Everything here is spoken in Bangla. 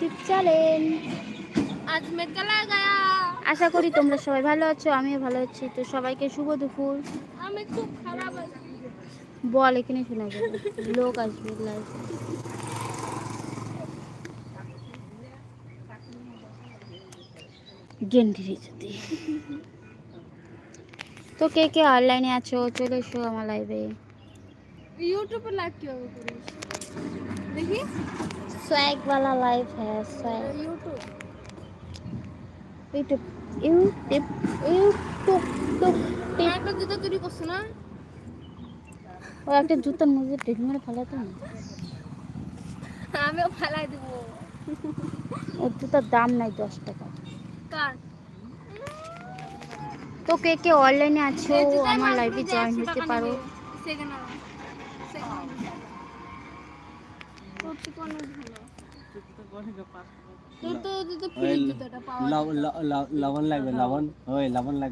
YouTube channel. আজ মে চলা গয়া। আশা করি তোমরা সবাই ভালো আছো, আমিও ভালো আছি। তো সবাইকে শুভ দুপুর। আমি খুব খারাপ আছি। বল, এখানে শোনা যাবে, লোক আসবে লাইভে। গেন্ডিরি যদি তো কে কে অনলাইনে আছো চলে এসো আমার লাইভে। ইউটিউবে লাইভ কিভাবে করিস দেখি। स्वैग वाला लाइव है swag. YouTube YouTube YouTube YouTube টুক টিপ। একটা জুতা চুরি করছো না? ও একটা জুতার মধ্যে টেক মেরে ফেলাতো না। আমিও ফালাই দেব। ওর জুতার দাম নাই 10 টাকা। কার? তো কে কে অনলাইনে আছো এই জুতার আমার মাত্র লাইভে যে জয়েন 100 হতে টাকা পারো। নেবে। Second hand. সেকেন্ড করতে কোন ভালো। তোর তো জুতো ফ্রি জুতোটা পাওয়া যায়। লবণ লাগবে, লবণ। ওই লবণ লাগবে।